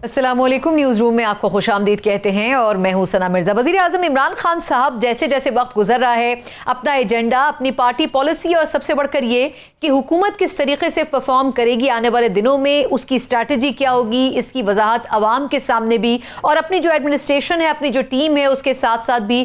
अस्सलामुअलैकुम, news room में आपको खुशामदीद कहते हैं और मैं हूं सना मिर्जा। वज़ीर आज़म इमरान खान साहब जैसे जैसे वक्त गुजर रहा है, अपना एजेंडा, अपनी पार्टी पॉलिसी और सबसे बढ़कर ये कि हुकूमत किस तरीके से परफॉर्म करेगी आने वाले दिनों में, उसकी स्ट्रैटेजी क्या होगी, इसकी वजाहत अवाम के सामने भी और अपनी जो एडमिनिस्ट्रेशन है, अपनी जो टीम है, उसके साथ साथ भी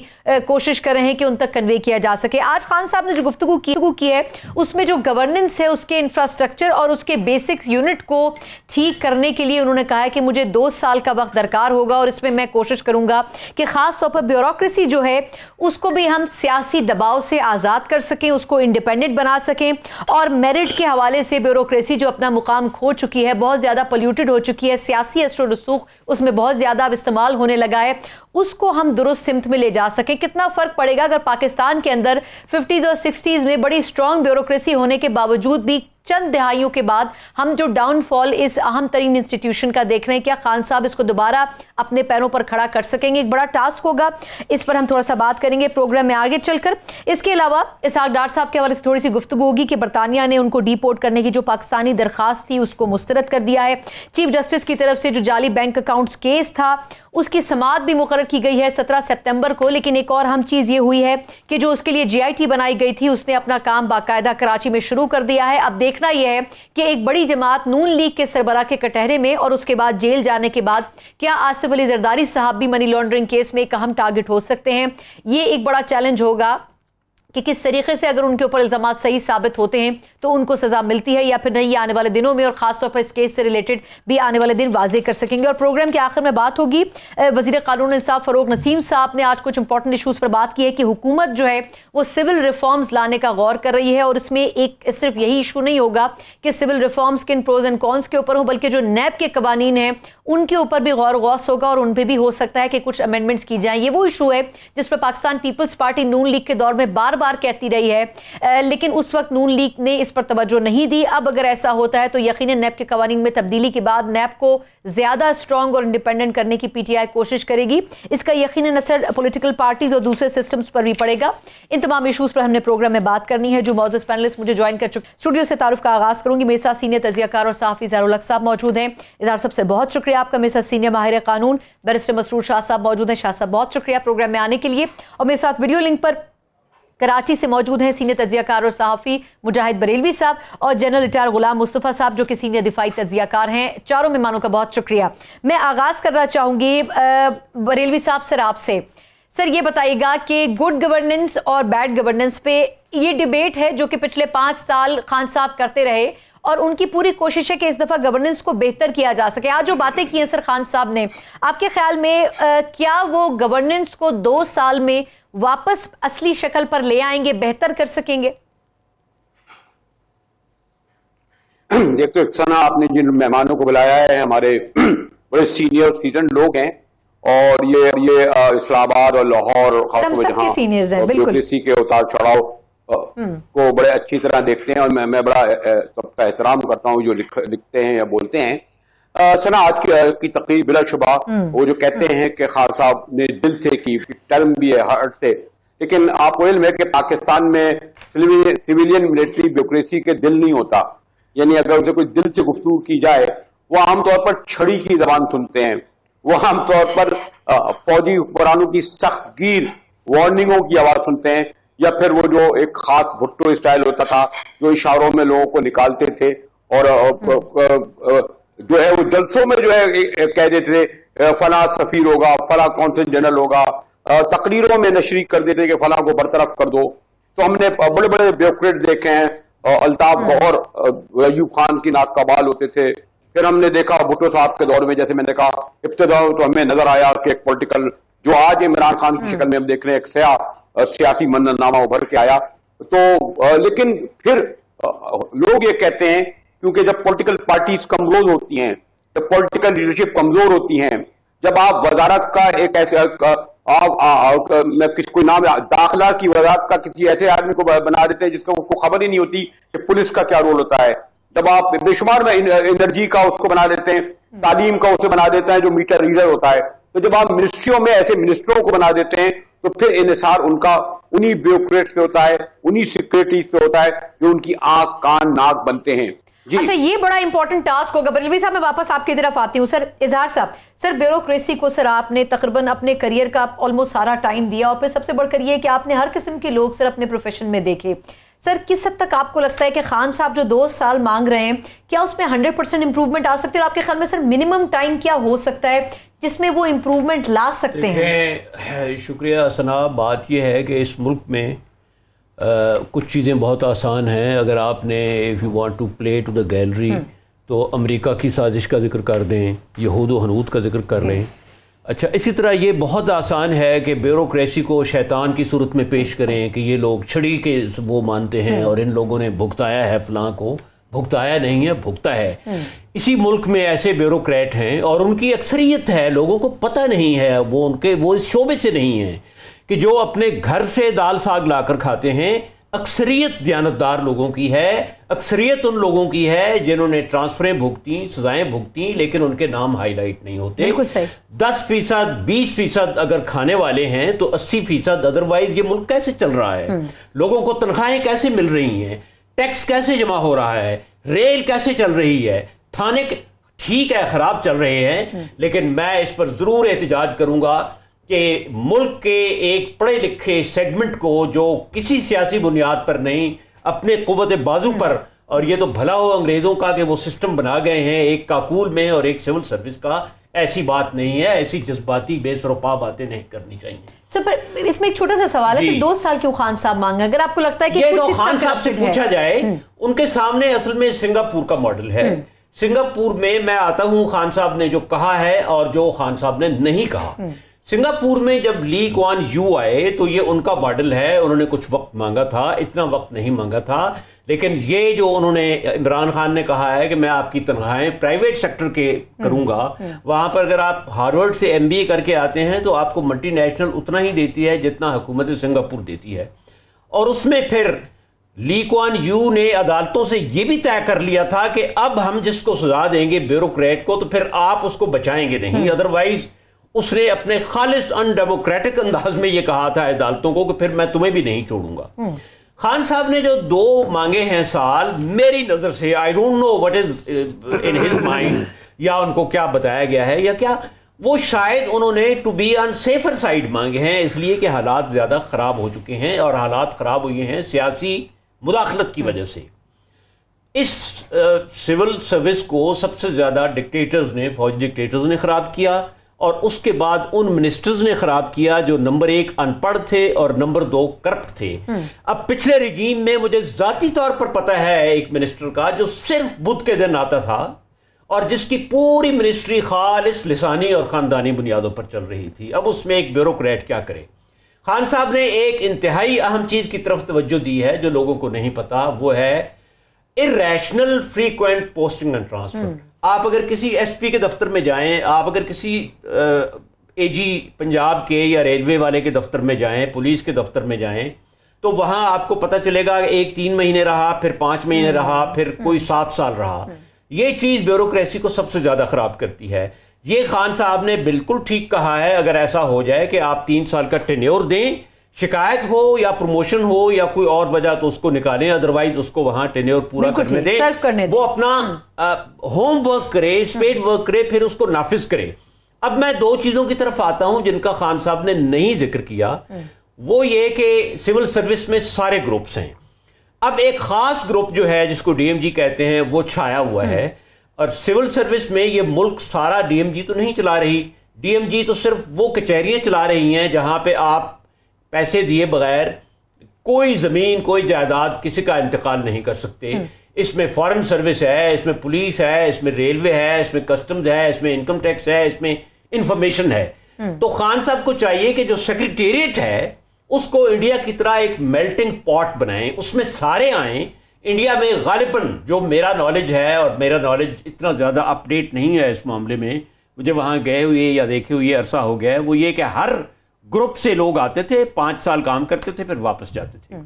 कोशिश कर रहे हैं कि उन तक कन्वे किया जा सके। आज खान साहब ने जो गुफ्तगू की है उसमें जो गवर्नेंस है, उसके इंफ्रास्ट्रक्चर और उसके बेसिक यूनिट को ठीक करने के लिए उन्होंने कहा है कि मुझे 2 साल का वक्त दरकार होगा और इसमें मैं कोशिश करूंगा कि खास तौर पर ब्यूरोक्रेसी जो है उसको भी हम सियासी दबाव से आज़ाद कर सकें, उसको इंडिपेंडेंट बना सकें और मेरिट के हवाले से ब्यूरोक्रेसी जो अपना मुकाम खो चुकी है, बहुत ज़्यादा पोल्यूटेड हो चुकी है, सियासी असर रसूख उसमें बहुत ज़्यादा अब इस्तेमाल होने लगा है, उसको हम दुरुस्त सिमत में ले जा सकें। कितना फ़र्क पड़ेगा अगर पाकिस्तान के अंदर 50s और 60s में बड़ी स्ट्रॉन्ग ब्यूरोक्रेसी होने के बावजूद भी चंद दहाइयों के बाद हम जो डाउनफॉल इस अहम तरीन इंस्टीट्यूशन का देख रहे हैं, क्या खान साहब इसको दोबारा अपने पैरों पर खड़ा कर सकेंगे? एक बड़ा टास्क होगा, इस पर हम थोड़ा सा बात करेंगे प्रोग्राम में आगे चलकर। इसके अलावा इसहाक डार साहब के हवाले से थोड़ी सी गुफ्तगू होगी कि बरतानिया ने उनको डिपोर्ट करने की जो पाकिस्तानी दरखास्त थी उसको मुस्तरद कर दिया है। चीफ जस्टिस की तरफ से जो जाली बैंक अकाउंट्स केस था उसकी समाअत भी मुकर्रर की गई है 17 सितंबर को। लेकिन एक और अहम चीज़ ये हुई है कि जो उसके लिए GIT बनाई गई थी उसने अपना काम बाकायदा कराची में शुरू कर दिया है। अब देखना यह है कि एक बड़ी जमात नून लीग के सरबराह के कटहरे में और उसके बाद जेल जाने के बाद क्या आसिफ अली जरदारी साहब भी मनी लॉन्ड्रिंग केस में एक अहम टारगेट हो सकते हैं? ये एक बड़ा चैलेंज होगा कि किस तरीके से अगर उनके ऊपर इल्जामात सही साबित होते हैं तो उनको सजा मिलती है या फिर नहीं आने वाले दिनों में, और खासतौर पर इस केस से रिलेटेड भी आने वाले दिन वाजे कर सकेंगे। और प्रोग्राम के आखिर में बात होगी, वजीर कानून इंसाफ फरोग नसीम साहब ने आज कुछ इंपॉर्टेंट इशूज़ पर बात की है कि हुकूमत जो है वो सिविल रिफॉर्म्स लाने का गौर कर रही है और इसमें एक सिर्फ यही इशू नहीं होगा कि सिविल रिफॉर्म्स के प्रोज एंड कॉन्स के ऊपर हो, बल्कि जो नैब के कवानीन हैं उनके ऊपर भी गौर गौस होगा और उन पर भी हो सकता है कि कुछ अमेंडमेंट्स की जाएं। ये वो इशू है जिस पर पाकिस्तान पीपल्स पार्टी नून लीग के दौर में बार बार कहती रही है, लेकिन उस वक्त नून लीग ने इस पर तवज्जो नहीं दी। अब अगर ऐसा होता है तो यकीनन नैब के कवानीन में तब्दीली के बाद नैब को ज्यादा स्ट्रॉन्ग और इंडिपेंडेंट करने की PTI कोशिश करेगी। इसका यकीनन असर पॉलिटिकल पार्टीज और दूसरे सिस्टम्स पर भी पड़ेगा। इन तमाम इशूज पर हमने प्रोग्राम में बात करनी है। जो मौजूद पैनलिस्ट मुझे ज्वाइन कर चुके, स्टूडियो से तारुफ का आगाज करूंगी। मेरे साथ सीनियर तजियाकार और सहाफी इजहारुल हक साहब मौजूद हैं। इजहार सबसे बहुत शुक्रिया आपका। मेरे साथ सीनियर माहिर कानून बैरिस्टर मसरूर शाह साहब मौजूद हैं। शाह साहब बहुत शुक्रिया प्रोग्राम में आने के लिए। और मेरे साथ वीडियो लिंक पर कराची से मौजूद हैं सीनियर तजियाकार और सहाफ़ी मुजाहिद बरेलवी साहब और जनरल रिटायर गुलाम मुस्तफ़ा साहब जो कि सीनियर दिफाई तजियाकार हैं। चारों मेहमानों का बहुत शुक्रिया। मैं आगाज़ करना चाहूँगी बरेलवी साहब सर आपसे। सर ये बताइएगा कि गुड गवर्नेंस और बैड गवर्नेंस पे ये डिबेट है जो कि पिछले 5 साल खान साहब करते रहे और उनकी पूरी कोशिश है कि इस दफ़ा गवर्नेंस को बेहतर किया जा सके। आज जो बातें की हैं सर खान साहब ने, आपके ख्याल में क्या वो गवर्नेंस को 2 साल में वापस असली शक्ल पर ले आएंगे, बेहतर कर सकेंगे? देखो सना, आपने जिन मेहमानों को बुलाया है हमारे बड़े सीनियर सीजन लोग हैं और ये इस्लामाबाद और लाहौर ब्यूरोक्रेसी के उतार चढ़ाव को बड़े अच्छी तरह देखते हैं और मैं बड़ा सबका एहतराम करता हूँ जो लिखते हैं या बोलते हैं। सना, आज की तकरीर बिलाशुबा वो जो कहते हैं कि खान साहब ने दिल से की, टर्म भी है हार्ट से, लेकिन आपको इल्म है कि पाकिस्तान में सिविलियन मिलिट्री ब्यूरोक्रेसी के दिल नहीं होता। यानी अगर उसे कोई दिल से गुफ्तगू की जाए वो आमतौर पर छड़ी की जबान सुनते हैं, वो आमतौर पर फौजी हुक्मरानों की सख्तगीर वार्निंगों की आवाज सुनते हैं, या फिर वो जो एक खास भुट्टो स्टाइल होता था जो इशारों में लोगों को निकालते थे और जो है वो जलसों में जो है कह देते थे फला सफीर होगा, फला कौंसल जनरल होगा, तकरीरों में नशरी कर देते कि फला को बरतरफ कर दो। तो हमने बड़े बड़े ब्यूरोक्रेट देखे हैं, अल्ताफ गौहर अयूब खान की नाक का बाल होते थे। फिर हमने देखा भुट्टो साहब के दौर में, जैसे मैंने कहा इब्तिदा तो हमें नजर आया कि एक पॉलिटिकल जो आज इमरान खान की शक्ल में हम देख रहे हैं, एक सियासी मन्नतनामा उभर के आया। तो लेकिन फिर लोग ये कहते हैं क्योंकि जब पॉलिटिकल पार्टीज कमजोर होती हैं, जब पॉलिटिकल लीडरशिप कमजोर होती हैं, जब आप वजारत का एक ऐसे कोई नाम दाखिला की वजारत का किसी ऐसे आदमी को बना देते हैं जिसको खबर ही नहीं होती कि पुलिस का क्या रोल होता है, जब आप बेशुमार में एनर्जी का उसको बना देते हैं, तालीम का उसे बना देते हैं जो मीटर रीडर होता है, तो जब आप मिनिस्ट्रियों में ऐसे मिनिस्टरों को बना देते हैं तो फिर इन्हिसार उनका उन्हीं ब्यूरोक्रेट्स पे होता है, उन्हीं सेक्रेटरीज पे होता है जो उनकी आंख कान नाक बनते हैं। अच्छा, ये बड़ा इंपॉर्टेंट टास्क होगा। बरेलवी साहब, मैं वापस आपकी तरफ आती हूँ। सर इजहार साहब, सर ब्यूरोक्रेसी को सर आपने तकरीबन अपने करियर का ऑलमोस्ट सारा टाइम दिया, और फिर सबसे बढ़कर ये कि आपने हर किस्म के लोग सर अपने प्रोफेशन में देखे। सर किस हद तक आपको लगता है कि खान साहब जो 2 साल मांग रहे हैं, क्या उसमें 100% इंप्रूवमेंट आ सकती है? और आपके ख्याल में सर मिनिमम टाइम क्या हो सकता है जिसमें वो इम्प्रूवमेंट ला सकते हैं? शुक्रिया सना। बात यह है कि इस मुल्क में कुछ चीज़ें बहुत आसान हैं। अगर आपने if you want to play to the gallery तो अमेरिका की साजिश का जिक्र कर दें, यहूद व हनूद का जिक्र कर लें। अच्छा, इसी तरह ये बहुत आसान है कि ब्यूरोक्रेसी को शैतान की सूरत में पेश करें कि ये लोग छड़ी के वो मानते हैं और इन लोगों ने भुगताया है फलां को। भुगताया नहीं है, भुगता है। इसी मुल्क में ऐसे ब्यूरोक्रेट हैं और उनकी अक्सरियत है, लोगों को पता नहीं है, वो इस शोबे से नहीं है, कि जो अपने घर से दाल साग लाकर खाते हैं। अक्सरियत दयानतदार लोगों की है, अक्सरियत उन लोगों की है जिन्होंने ट्रांसफरें भुगती, सजाएं भुगती, लेकिन उनके नाम हाईलाइट नहीं होते। 10%, 20% अगर खाने वाले हैं तो 80%। अदरवाइज ये मुल्क कैसे चल रहा है? लोगों को तनख्वाहें कैसे मिल रही हैं? टैक्स कैसे जमा हो रहा है? रेल कैसे चल रही है? थाने ठीक है खराब चल रहे हैं, लेकिन मैं इस पर जरूर एहतजाज करूंगा कि मुल्क के एक पढ़े लिखे सेगमेंट को, जो किसी सियासी बुनियाद पर नहीं, अपने कुव्वत बाजू पर, और ये तो भला हो अंग्रेजों का कि वो सिस्टम बना गए हैं एक काकूल में और एक सिविल सर्विस का। ऐसी बात नहीं है, ऐसी जज्बाती बेसरोपा बातें नहीं करनी चाहिए। सर पर इसमें एक छोटा सा सवाल है कि 2 साल क्यों खान साहब मांगे? अगर आपको लगता है कि ये तो खान साहब से पूछा जाए, उनके सामने असल में सिंगापुर का मॉडल है। सिंगापुर में मैं आता हूं, खान साहब ने जो कहा है और जो खान साहब ने नहीं कहा। सिंगापुर में जब ली क्वान यू आए तो ये उनका मॉडल है। उन्होंने कुछ वक्त मांगा था, इतना वक्त नहीं मांगा था, लेकिन ये जो उन्होंने, इमरान खान ने कहा है कि मैं आपकी तनख्वाहें प्राइवेट सेक्टर के करूंगा। वहां पर अगर आप हार्वर्ड से MBA करके आते हैं तो आपको मल्टीनेशनल उतना ही देती है जितना हुकूमत सिंगापुर देती है। और उसमें फिर ली क्वान यू ने अदालतों से ये भी तय कर लिया था कि अब हम जिसको सजा देंगे ब्यूरोक्रेट को, तो फिर आप उसको बचाएंगे नहीं। अदरवाइज उसने अपने खालिस अनडेमोक्रेटिक अंदाज में ये कहा था अदालतों को कि फिर मैं तुम्हें भी नहीं छोड़ूंगा। खान साहब ने जो 2 मांगे हैं साल, मेरी नजर से, I don't know what is in his mind, या उनको क्या बताया गया है या क्या, वो शायद उन्होंने to be on safer side मांगे हैं, इसलिए कि हालात ज्यादा खराब हो चुके हैं। और हालात खराब हुए हैं सियासी मुदाखलत की वजह से। इस सिविल सर्विस को सबसे ज्यादा डिक्टेटर्स ने, फौजी डिक्टेटर्स ने खराब किया, और उसके बाद उन मिनिस्टर्स ने खराब किया जो नंबर 1 अनपढ़ थे और नंबर 2 करप्ट थे। अब पिछले रिजीम में मुझे जाती तौर पर पता है एक मिनिस्टर का जो सिर्फ बुध के दिन आता था और जिसकी पूरी मिनिस्ट्री खालिस लिसानी और खानदानी बुनियादों पर चल रही थी। अब उसमें एक ब्यूरोक्रेट क्या करे? खान साहब ने एक इंतहाई अहम चीज की तरफ तवज्जो दी है जो लोगों को नहीं पता, वो है irrational frequent posting and transfer. आप अगर किसी SP के दफ्तर में जाएं, आप अगर किसी AG पंजाब के या रेलवे वाले के दफ्तर में जाएं, पुलिस के दफ्तर में जाएं, तो वहां आपको पता चलेगा एक 3 महीने रहा, फिर 5 महीने रहा, फिर कोई 7 साल रहा। ये चीज ब्यूरोक्रेसी को सबसे ज्यादा खराब करती है। ये खान साहब ने बिल्कुल ठीक कहा है, अगर ऐसा हो जाए कि आप 3 साल का टेन्योर दें, शिकायत हो या प्रमोशन हो या कोई और वजह तो उसको निकालें, अदरवाइज उसको वहां टेन्योर पूरा करने दें, वो अपना होमवर्क करे, स्पेड वर्क करे, फिर उसको नाफिज करे। अब मैं 2 चीजों की तरफ आता हूं जिनका खान साहब ने नहीं जिक्र किया। वो ये कि सिविल सर्विस में सारे ग्रुप्स हैं। अब एक खास ग्रुप जो है जिसको DMG कहते हैं वो छाया हुआ है, और सिविल सर्विस में ये मुल्क सारा DMG तो नहीं चला रही। DMG तो सिर्फ वो कचहरियां चला रही हैं जहां पे आप पैसे दिए बगैर कोई जमीन, कोई जायदाद, किसी का इंतकाल नहीं कर सकते। इसमें फॉरेन सर्विस है, इसमें पुलिस है, इसमें रेलवे है, इसमें कस्टम्स है, इसमें इनकम टैक्स है, इसमें इंफॉर्मेशन है। तो खान साहब को चाहिए कि जो सेक्रेटेरिएट है उसको इंडिया की तरह एक मेल्टिंग पॉट बनाएं, उसमें सारे आएं। इंडिया में गालिबन जो मेरा नॉलेज है, और मेरा नॉलेज इतना ज़्यादा अपडेट नहीं है इस मामले में, मुझे वहाँ गए हुए या देखे हुए अरसा हो गया है, वो ये कि हर ग्रुप से लोग आते थे, 5 साल काम करते थे, फिर वापस जाते थे।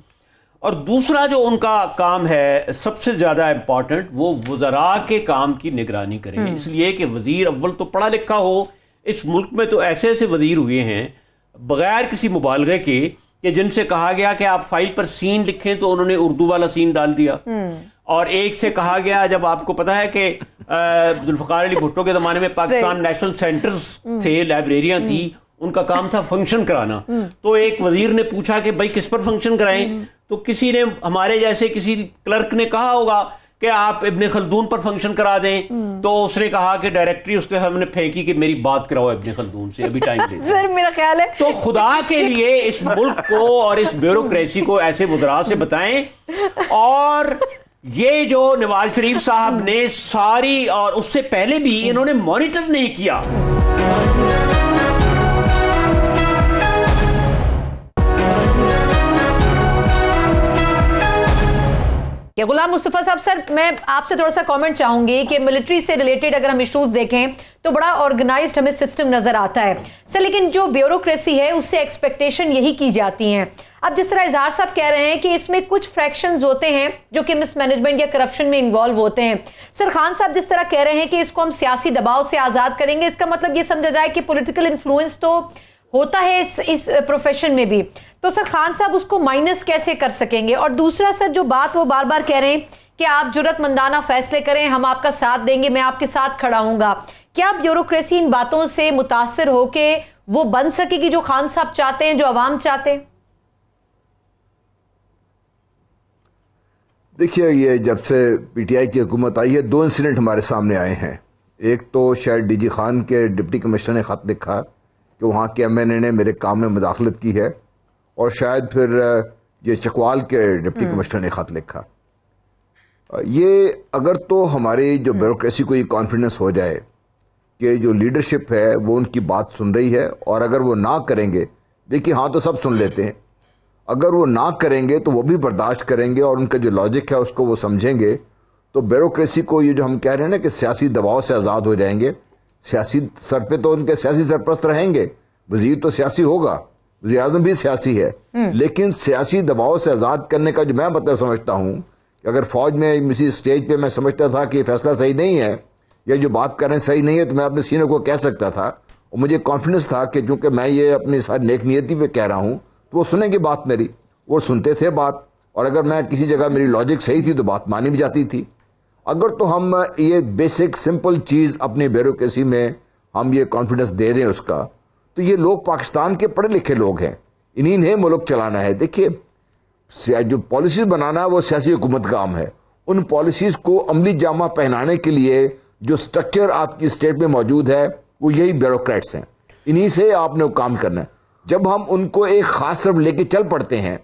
और दूसरा जो उनका काम है सबसे ज़्यादा इम्पॉर्टेंट, वो वज़रा के काम की निगरानी करें। इसलिए कि वज़ीर अव्वल तो पढ़ा लिखा हो। इस मुल्क में तो ऐसे ऐसे वज़ीर हुए हैं बगैर किसी मुबालगे के कि जिनसे कहा गया कि आप फाइल पर सीन लिखें तो उन्होंने उर्दू वाला सीन डाल दिया। और एक से कहा गया, जब आपको पता है कि जुल्फकार अली भुट्टो के ज़माने में पाकिस्तान नेशनल सेंटर्स थे, लाइब्रेरियाँ थी, उनका काम था फंक्शन कराना। तो एक वजीर ने पूछा कि भाई किस पर फंक्शन कराएं, तो किसी ने, हमारे जैसे किसी क्लर्क ने कहा होगा कि आप इब्ने खल्दून पर फंक्शन करा दें। तो उसने कहा कि डायरेक्टरी उसके सामने फेंकी कि मेरी बात कराओ इब्ने खल्दून से, अभी टाइम ले। सर मेरा ख्याल है तो खुदा के लिए इस मुल्क को और इस ब्यूरोक्रेसी को ऐसे वज़रा से बताएं। और ये जो नवाज शरीफ साहब ने सारी, और उससे पहले भी इन्होंने मॉनिटर नहीं किया। गुलाम मुस्तफा साहब, सर मैं आपसे थोड़ा सा कमेंट चाहूंगी कि मिलिट्री से रिलेटेड अगर हम इश्यूज देखें तो बड़ा ऑर्गेनाइज्ड हमें सिस्टम नजर आता है सर, लेकिन जो ब्यूरोक्रेसी है उससे एक्सपेक्टेशन यही की जाती हैं। अब जिस तरह इजहार साहब कह रहे हैं कि इसमें कुछ फ्रैक्शंस होते हैं जो कि मिसमैनेजमेंट या करप्शन में इन्वॉल्व होते हैं। सर खान साहब जिस तरह कह रहे हैं कि इसको हम सियासी दबाव से आजाद करेंगे, इसका मतलब ये समझा जाए कि पॉलिटिकल इन्फ्लुएंस तो होता है इस प्रोफेशन में भी, तो सर खान साहब उसको माइनस कैसे कर सकेंगे? और दूसरा सर जो बात वो बार बार कह रहे हैं कि आप जुर्रतमंदाना फैसले करें, हम आपका साथ देंगे, मैं आपके साथ खड़ा हूंगा, क्या ब्यूरोक्रेसी इन बातों से मुतासर होके वो बन सकेगी जो खान साहब चाहते हैं, जो अवाम चाहते हैं? देखिए, ये जब से पीटीआई की हुकूमत आई है, दो इंसिडेंट हमारे सामने आए हैं। एक तो शायद डीजी खान के डिप्टी कमिश्नर ने खत लिखा कि वहाँ के एमएनए ने मेरे काम में मुदाखलत की है, और शायद फिर ये चकवाल के डिप्टी कमिश्नर ने खत लिखा। ये अगर तो हमारी जो ब्यूरोक्रेसी को ये कॉन्फिडेंस हो जाए कि जो लीडरशिप है वो उनकी बात सुन रही है, और अगर वो ना करेंगे, देखिए हाँ तो सब सुन लेते हैं, अगर वो ना करेंगे तो वो भी बर्दाश्त करेंगे और उनका जो लॉजिक है उसको वो समझेंगे, तो ब्यूरोक्रेसी को ये जो हम कह रहे हैं ना कि सियासी दबाव से आज़ाद हो जाएंगे। सियासी सर पे तो उनके सियासी सरपरस्त रहेंगे, वजीर तो सियासी होगा, वज़ीर आज़म भी सियासी है, लेकिन सियासी दबाव से आज़ाद करने का जो मैं मतलब समझता हूँ कि अगर फौज में किसी स्टेज पे मैं समझता था कि फैसला सही नहीं है या जो बात कर रहे हैं सही नहीं है, तो मैं अपने सीनियर को कह सकता था, और मुझे कॉन्फिडेंस था कि चूँकि मैं ये अपनी सारी नेक नियति पे कह रहा हूँ तो वो सुनेंगे बात मेरी, वो सुनते थे बात, और अगर मैं किसी जगह मेरी लॉजिक सही थी तो बात मानी भी जाती थी। अगर तो हम ये बेसिक सिंपल चीज़ अपनी ब्यूरोक्रेसी में हम ये कॉन्फिडेंस दे दें उसका, तो ये लोग पाकिस्तान के पढ़े लिखे लोग हैं, इन्हीं ने मुल्क चलाना है। देखिए जो पॉलिसीज़ बनाना है वो सियासी हुकूमत का काम है, उन पॉलिसीज़ को अमली जामा पहनाने के लिए जो स्ट्रक्चर आपकी स्टेट में मौजूद है वो यही ब्यूरोक्रेट्स हैं, इन्हीं से आपने वो काम करना है। जब हम उनको एक ख़ास तरफ लेके चल पड़ते हैं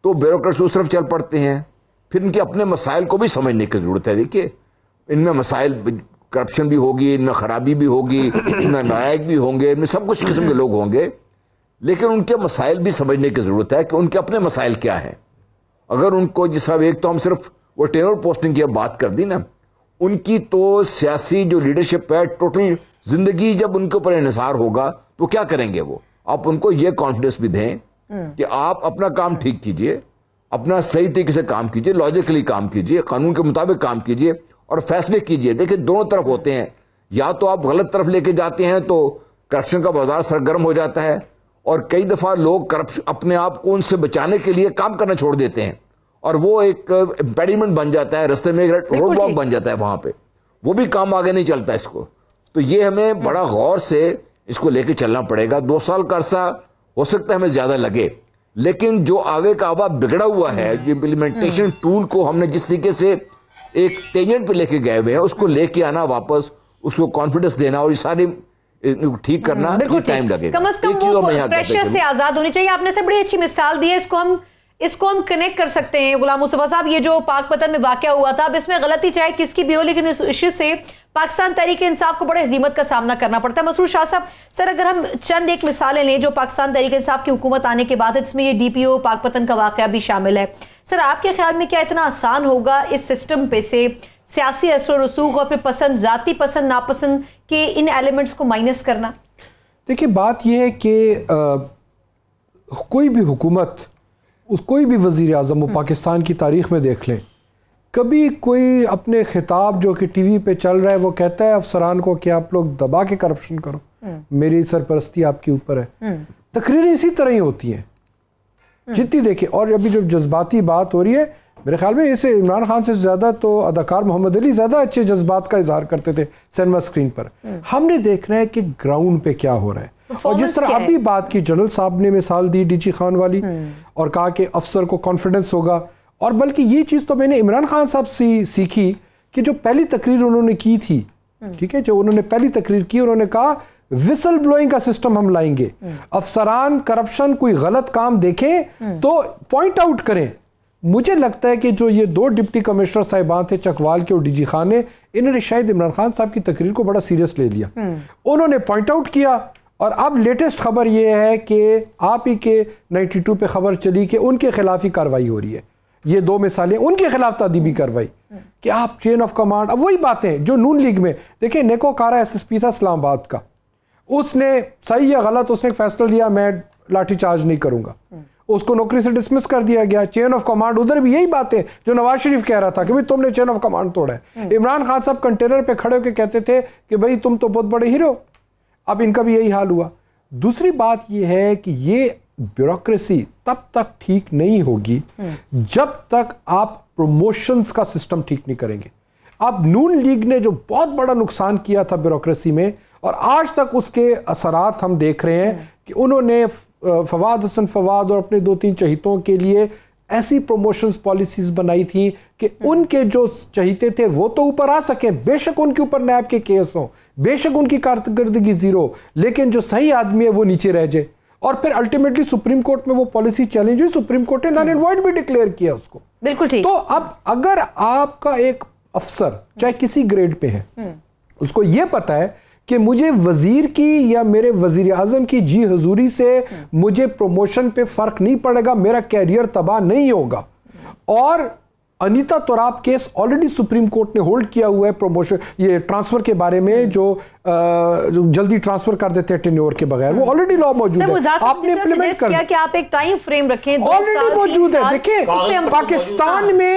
तो ब्यूरोक्रेट्स उस तरफ चल पड़ते हैं, फिर इनके अपने मसाइल को भी समझने की ज़रूरत है। देखिए इनमें मसाइल, करप्शन भी होगी, इनमें ख़राबी भी होगी, इनमें नायक भी होंगे, इनमें सब कुछ किस्म के लोग होंगे, लेकिन उनके मसाइल भी समझने की ज़रूरत है कि उनके अपने मसाइल क्या हैं। अगर उनको जिस तरह एक तो हम सिर्फ वो टेनर पोस्टिंग की बात कर दी ना, उनकी तो सियासी जो लीडरशिप है टोटल ज़िंदगी जब उनके ऊपर इन्हिसार होगा तो क्या करेंगे वो। आप उनको ये कॉन्फिडेंस भी दें कि आप अपना काम ठीक कीजिए, अपना सही तरीके से काम कीजिए, लॉजिकली काम कीजिए, कानून के मुताबिक काम कीजिए और फैसले कीजिए। देखिए दोनों तरफ होते हैं, या तो आप गलत तरफ लेके जाते हैं तो करप्शन का बाजार सरगर्म हो जाता है, और कई दफ़ा लोग करप्शन अपने आप को उनसे बचाने के लिए काम करना छोड़ देते हैं और वो एक इम्पेडिमेंट बन जाता है, रास्ते में एक रोड ब्लॉक बन जाता है, वहाँ पे वो भी काम आगे नहीं चलता इसको। तो ये हमें बड़ा गौर से इसको लेके चलना पड़ेगा। 2 साल का अरसा हो सकता है हमें ज्यादा लगे, लेकिन जो आवे का आवा बिगड़ा हुआ है, जो इम्प्लीमेंटेशन टूल को हमने जिस तरीके से एक टेंजेंट पे लेके गए हुए हैं, उसको लेके आना वापस, उसको कॉन्फिडेंस देना और ये सारी ठीक करना टाइम लगेगा। कम से कम वो प्रेशर से आजाद होनी चाहिए। आपने से बड़ी अच्छी मिसाल दी है, इसको हम कनेक्ट कर सकते हैं। गुलाम मुस्तफा साहब, ये जो पाकपतन में वाकया हुआ था, अब इसमें गलती चाहे किसकी भी हो, लेकिन इस इश्यू से पाकिस्तान तहरीक इंसाफ को बड़े हजीमत का सामना करना पड़ता है। मसरूर शाह साहब, सर अगर हम चंद एक मिसालें लें जो पाकिस्तान तहरीक इंसाफ की हुकूमत आने के बाद है, जिसमें ये डीपीओ पाकपतन का वाकया भी शामिल है, सर आपके ख्याल में क्या इतना आसान होगा इस सिस्टम पे से सियासी असर रसूख और फिर पसंद, जाती पसंद नापसंद के इन एलिमेंट्स को माइनस करना? देखिए बात यह है कि कोई भी हुकूमत, कोई भी वज़ीर आज़म पाकिस्तान की तारीख़ में देख लें, कभी कोई अपने खिताब जो कि टीवी पे चल रहा है वो कहता है अफसरान को कि आप लोग दबा के करप्शन करो, मेरी सरपरस्ती आपके ऊपर है। तकरीरें इसी तरह ही होती हैं जितनी देखिए। और अभी जो जज्बाती बात हो रही है, मेरे ख्याल में इसे इमरान खान से ज़्यादा तो अदाकार मोहम्मद अली ज़्यादा अच्छे जज्बात का इजहार करते थे सिनेमा स्क्रीन पर। हमने देखना है कि ग्राउंड पे क्या हो रहा है। और जिस तरह अभी बात की, जनरल साहब ने मिसाल दी डीजी खान वाली और कहा कि अफसर को कॉन्फिडेंस होगा, और बल्कि ये चीज़ तो मैंने इमरान खान साहब से सीखी कि जो पहली तकरीर उन्होंने की थी, ठीक है, जो उन्होंने पहली तकरीर की, उन्होंने कहा विसल ब्लोइंग का सिस्टम हम लाएंगे, अफसरान करप्शन कोई गलत काम देखें तो पॉइंट आउट करें। मुझे लगता है कि जो ये दो डिप्टी कमिश्नर साहिबान थे, चकवाल के और डीजी खान ने, इन्होंने शायद इमरान खान साहब की तकरीर को बड़ा सीरियस ले लिया। उन्होंने पॉइंट आउट किया, और अब लेटेस्ट खबर ये है कि आप ही के 92 पे खबर चली कि उनके खिलाफ ही कार्रवाई हो रही है। ये दो मिसालें, उनके खिलाफ तादीबी कार्रवाई कि आप चेन ऑफ कमांड। अब वही बातें जो नून लीग में देखिए, नेकोकारा SSP था इस्लामाबाद का, उसने सही या गलत उसने एक फैसला लिया, मैं लाठीचार्ज नहीं करूंगा, उसको नौकरी से डिसमिस कर दिया गया। चेन ऑफ कमांड, उधर भी यही बातें जो नवाज शरीफ कह रहा था कि भाई तुमने चेन ऑफ कमांड तोड़ा है। इमरान खान साहब कंटेनर पे खड़े होकर कहते थे कि भाई तुम तो बहुत बड़े हीरो। अब इनका भी यही हाल हुआ। दूसरी बात यह है कि ये ब्यूरोक्रेसी तब तक ठीक नहीं होगी जब तक आप प्रमोशंस का सिस्टम ठीक नहीं करेंगे। अब नून लीग ने जो बहुत बड़ा नुकसान किया था ब्यूरोक्रेसी में, और आज तक उसके असरात हम देख रहे हैं कि उन्होंने फवाद हसन फवाद और अपने 2-3 चहीतों के लिए ऐसी प्रमोशंस पॉलिसीज बनाई थी कि उनके जो चहीते थे वो तो ऊपर आ सके, बेशक उनके ऊपर नैब के केस हो, बेशक उनकी कारकर्दगी जीरो, लेकिन जो सही आदमी है वो नीचे रह जाए। और फिर अल्टीमेटली सुप्रीम कोर्ट में वो पॉलिसी चैलेंज हुई, सुप्रीम कोर्ट ने नन एंड वॉइड भी डिक्लेयर किया उसको। बिल्कुल ठीक। तो अब अगर आपका एक अफसर चाहे किसी ग्रेड पे है, उसको ये पता है कि मुझे वजीर की या मेरे वजीर आजम की जी हुजूरी से मुझे प्रमोशन पे फर्क नहीं पड़ेगा, मेरा कैरियर तबाह नहीं होगा। और Anita Torab case already supreme court ने होल्ड किया हुआ है प्रमोशन, ये ट्रांसफर के बारे में, जो जल्दी ट्रांसफर कर देते हैं टेन्योर के बगैर, वो ऑलरेडी लॉ मौजूद है, आपने इंप्लीमेंट कर दिया कि आप एक टाइम फ्रेम रखें, ऑलरेडी मौजूद है। देखिए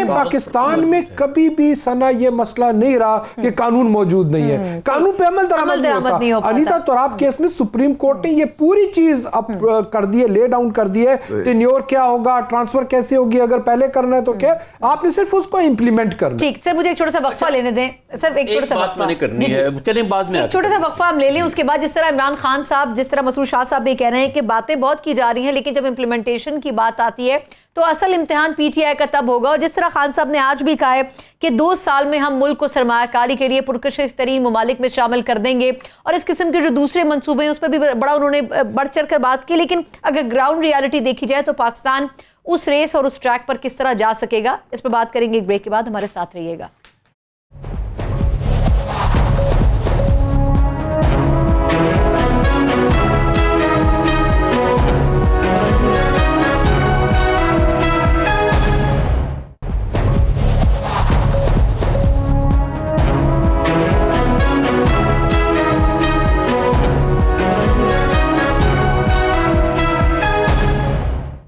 पाकिस्तान में कभी भी सना ये मसला नहीं रहा कि कानून मौजूद नहीं है, कानून पे अमल दरामद नहीं होता। अनीता तोराब केस में सुप्रीम कोर्ट ने ये पूरी चीज अब कर दी है, ले डाउन कर दी है, टेन्योर क्या होगा, ट्रांसफर कैसे होगी, अगर पहले करना है तो क्या, आपने सिर्फ उसको इंप्लीमेंट करना। ठीक सर, मुझे एक छोटा सा वक्फा लेने दें सर, एक छोटा सा बात मैंने करनी है, चलें बाद में, छोटा सा वक्फा हम ले लें, उसके बाद जिस तरह इमरान खान साहब, जिस तरह मसूद शाह साहब भी कह रहे हैं कि बातें बहुत की जा रही हैं, लेकिन जब इंप्लीमेंटेशन की बात आती है तो असल इम्तिहान PTI का तब होगा। और जिस तरह खान साहब ने आज भी कहा है कि 2 साल में हम मुल्क को सरमायाकारी के लिए पुरकशिश तरीन ममालिक में शामिल कर देंगे, और इस किस्म के जो दूसरे मंसूबे हैं उस पर भी बड़ा उन्होंने बढ़ चढ़ कर बात की। लेकिन अगर ग्राउंड रियलिटी देखी जाए तो पाकिस्तान उस रेस और उस ट्रैक पर किस तरह जा सकेगा, इस पर बात करेंगे एक ब्रेक के बाद। हमारे साथ रहिएगा।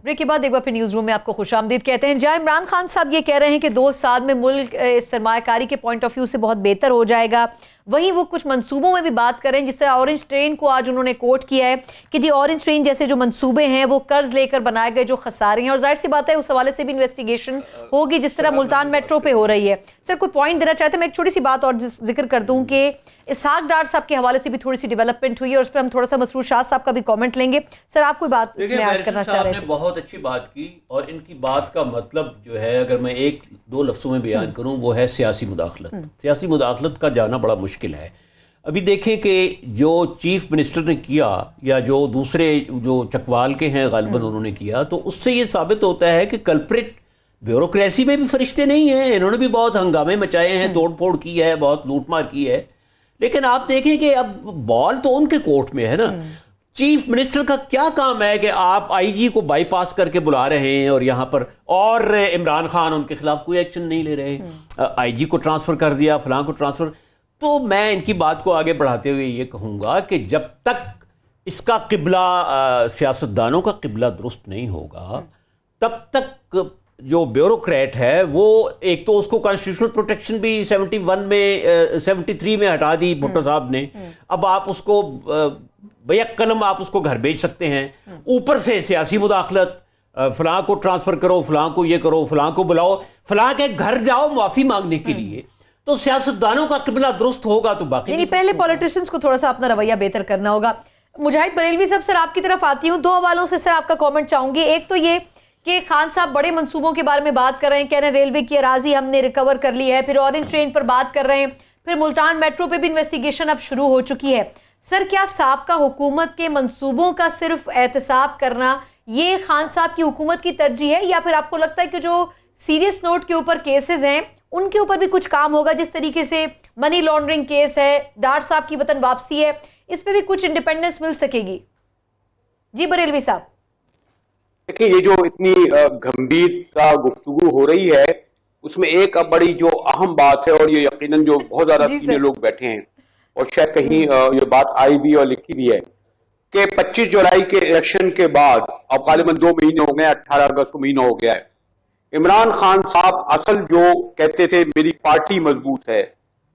ब्रेक के बाद एक बार फिर न्यूज़ रूम में आपको खुशामदीद कहते हैं। जहाँ इमरान खान साहब ये कह रहे हैं कि 2 साल में मुल्क सरमायाकारी के पॉइंट ऑफ व्यू से बहुत बेहतर हो जाएगा, वहीं वो कुछ मंसूबों में भी बात करें, जिस तरह ऑरेंज ट्रेन को आज उन्होंने कोट किया है कि जी ऑरेंज ट्रेन जैसे जो मंसूबे हैं वो कर्ज लेकर बनाए गए जो खसारे हैं, और जाहिर सी बात है उस हवाले से भी इन्वेस्टिगेशन होगी जिस तरह मुल्तान मेट्रो पे हो रही है। सर कोई पॉइंट देना चाहते हैं? मैं एक छोटी सी बात और जिक्र कर दूं कि इसहाक डार साहब के हवाले से भी थोड़ी सी डेवलपमेंट हुई है, और उस पर हम थोड़ा सा मसरूर शाह साहब का भी कमेंट लेंगे। सर आप कोई बात इसमें ऐड करना चाह रहे थे? बहुत अच्छी बात की, और इनकी बात का मतलब जो है अगर मैं 1-2 लफ्ज़ों में बयान करूं वो है सियासी मुदाखलत। सियासी मुदाखलत का जाना बड़ा मुश्किल है। अभी देखें कि जो चीफ मिनिस्टर ने किया या जो दूसरे जो चकवाल के हैं गालिबन उन्होंने किया, तो उससे ये साबित होता है कि कल्प्रिट ब्यूरोक्रेसी में भी फरिश्ते नहीं हैं। इन्होंने भी बहुत हंगामे मचाए हैं, तोड़ फोड़ की है, बहुत लूटमार की है, लेकिन आप देखें कि अब बॉल तो उनके कोर्ट में है ना। चीफ मिनिस्टर का क्या काम है कि आप IG को बाईपास करके बुला रहे हैं और यहाँ पर, और इमरान खान उनके खिलाफ कोई एक्शन नहीं ले रहे, IG को ट्रांसफ़र कर दिया, फलां को ट्रांसफ़र। तो मैं इनकी बात को आगे बढ़ाते हुए ये कहूँगा कि जब तक इसका किबला सियासतदानों का किबला दुरुस्त नहीं होगा, तब तक जो ब्यूरोक्रेट है वो एक तो उसको कॉन्स्टिट्यूशनल प्रोटेक्शन भी 73 में हटा दी भुट्टो साहब ने। अब आप उसको बैक कलम आप उसको घर भेज सकते हैं, ऊपर से सियासी मुदाखलत, फलां को ट्रांसफर करो, फलां को ये करो, फलां को बुलाओ, फलां के घर जाओ माफी मांगने के लिए, तो सियासतदानों का किबला दुरुस्त होगा तो बाकी नहीं। पहले पॉलिटिशियंस को थोड़ा सा अपना रवैया बेहतर करना होगा। मुजाहिद बरेलवी साहब, सर आपकी तरफ आती हूँ, दो हवालों से सर आपका कमेंट चाहूंगी। एक तो ये कि खान साहब बड़े मंसूबों के बारे में बात कर रहे हैं, कह रहे हैं रेलवे की अराजी हमने रिकवर कर ली है, फिर ऑरेंज ट्रेन पर बात कर रहे हैं, फिर मुल्तान मेट्रो पे भी इन्वेस्टिगेशन अब शुरू हो चुकी है। सर क्या साबका हुकूमत के मंसूबों का सिर्फ एहतसाब करना ये खान साहब की हुकूमत की तरजीह है, या फिर आपको लगता है कि जो सीरियस नोट के ऊपर केसेस हैं उनके ऊपर भी कुछ काम होगा, जिस तरीके से मनी लॉन्ड्रिंग केस है, डार साहब की वतन वापसी है, इस पे भी कुछ इंडिपेंडेंस मिल सकेगी? जी बरेलवी साहब। देखिए, ये जो इतनी गंभीरता गुफ्तगू हो रही है उसमें एक बड़ी जो अहम बात है, और ये यकीनन जो बहुत ज्यादा सीनियर लोग बैठे हैं और शायद कहीं ये बात आई भी और लिखी भी है कि 25 जुलाई के इलेक्शन के बाद अब गालिबन 2 महीने हो गए, 18 अगस्त को महीना हो गया है, इमरान खान साहब असल जो कहते थे मेरी पार्टी मजबूत है,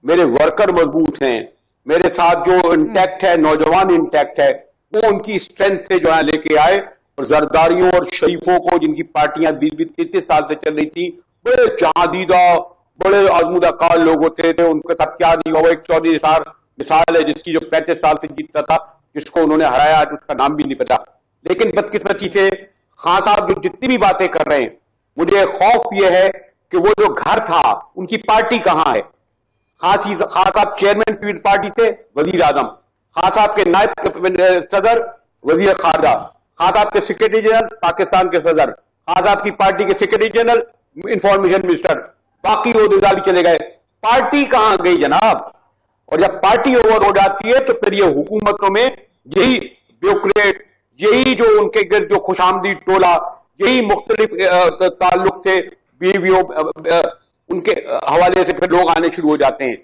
मेरे वर्कर मजबूत हैं, मेरे साथ जो इंटैक्ट है, नौजवान इंटैक्ट है, वो उनकी स्ट्रेंथ से जो है लेके आए और जरदारियों और शरीफों को जिनकी पार्टियां 20-30 साल से चल रही थी, बड़े जहादीदा बड़े आजमूदा कार लोग होते थे, उनके साथ क्या नहीं हुआ। एक चौधरी निसार मिसाल है जिसकी जो 35 साल से जीतता था, जिसको उन्होंने हराया, उसका नाम भी नहीं पता। लेकिन बदकिस्मती से खान साहब जो जितनी भी बातें कर रहे हैं, मुझे खौफ यह है कि वो जो घर था उनकी पार्टी कहां है। खान साहब चेयरमैन पीपल्स पार्टी थे, वजीर आजम, खान साहब के नायब सदर वजीर खारजा, खान साहब के सेक्रेटरी जनरल पाकिस्तान के सदर, खान साहब की पार्टी के सेक्रेटरी जनरल इंफॉर्मेशन मिनिस्टर, बाकी ओहदेदार चले गए। पार्टी कहां गई जनाब? और जब पार्टी ओवर हो जाती है तो फिर ये हुकूमतों में यही ब्यूरोक्रेट, यही जो उनके गिर्द जो खुशामदी टोला, यही मुख्तलिफ ताल्लुक से बीवियों उनके हवाले से फिर लोग आने शुरू हो जाते हैं।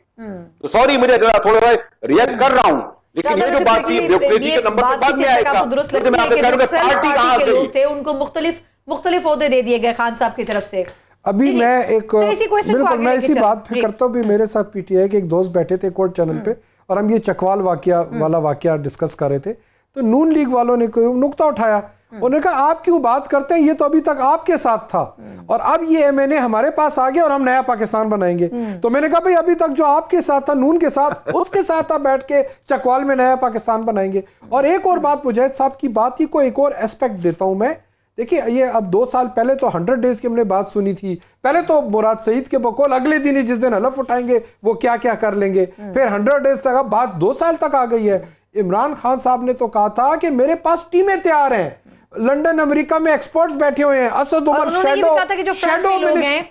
तो सॉरी, मुझे थोड़ा सा रिएक्ट कर रहा हूं, लेकिन ये जो बात है ब्यूरोक्रेसी के नंबर पर बाद में आएगा। पार्टी कहां गई? थे उनको मुख्तलिफ ओहदे दे दिए गए खान साहब की तरफ से। अभी मैं एक बिल्कुल मैं इसी बात पे करता हूँ भी, मेरे साथ पीटीआई के एक दोस्त बैठे थे कोर्ट चैनल पे और हम ये चकवाल वाला वाकया डिस्कस कर रहे थे, तो नून लीग वालों ने कोई नुक्ता उठाया, उन्होंने कहा आप क्यों बात करते हैं, ये तो अभी तक आपके साथ था और अब ये एमएनए हमारे पास आ गया और हम नया पाकिस्तान बनाएंगे। तो मैंने कहा भाई अभी तक जो आपके साथ था नून के साथ, उसके साथ आप बैठ के चकवाल में नया पाकिस्तान बनाएंगे। और एक और बात मुजाहिद साहब की बात ही को एक और एस्पेक्ट देता हूं मैं। देखिए ये अब 2 साल पहले तो 100 डेज की हमने बात सुनी थी, पहले तो मुराद सईद के बकौल अगले दिन ही जिस दिन हलफ उठाएंगे वो क्या क्या कर लेंगे, फिर 100 डेज तक, अब बात 2 साल तक आ गई है। इमरान खान साहब ने तो कहा था कि मेरे पास टीमें तैयार हैं, लंदन अमेरिका में एक्सपर्ट्स बैठे हुए हैं, असद उमर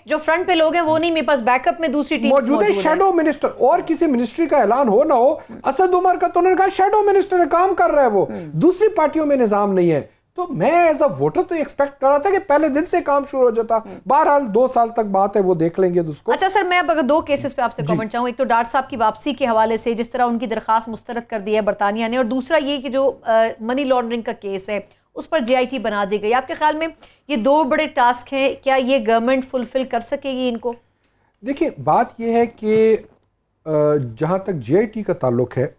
जो फ्रंट पे लोग हैं वो नहीं, मेरे पास बैकअप में दूसरी टीम मौजूद है, शैडो मिनिस्टर, और किसी मिनिस्ट्री का ऐलान हो ना हो, असद उमर का तो उन्होंने कहा शैडो मिनिस्टर काम कर रहा है, वो दूसरी पार्टियों में निजाम नहीं है। तो मैं एज अ वोटर तो एक्सपेक्ट कर रहा था कि पहले दिन से काम शुरू हो जाता। बहरहाल 2 साल तक बात है, वो देख लेंगे उसको। अच्छा सर, मैं अब अगर 2 केसेस पे आपसे कमेंट चाहूँ, एक तो डार साहब की वापसी के हवाले से जिस तरह उनकी दरखास्त मुस्तरद कर दी है बरतानिया ने, और दूसरा ये कि जो मनी लॉन्ड्रिंग का केस है उस पर JIT बना दी गई। आपके ख्याल में ये 2 बड़े टास्क हैं, क्या ये गवर्नमेंट फुलफिल कर सकेगी इनको? देखिए बात यह है कि जहाँ तक JIT का ताल्लुक है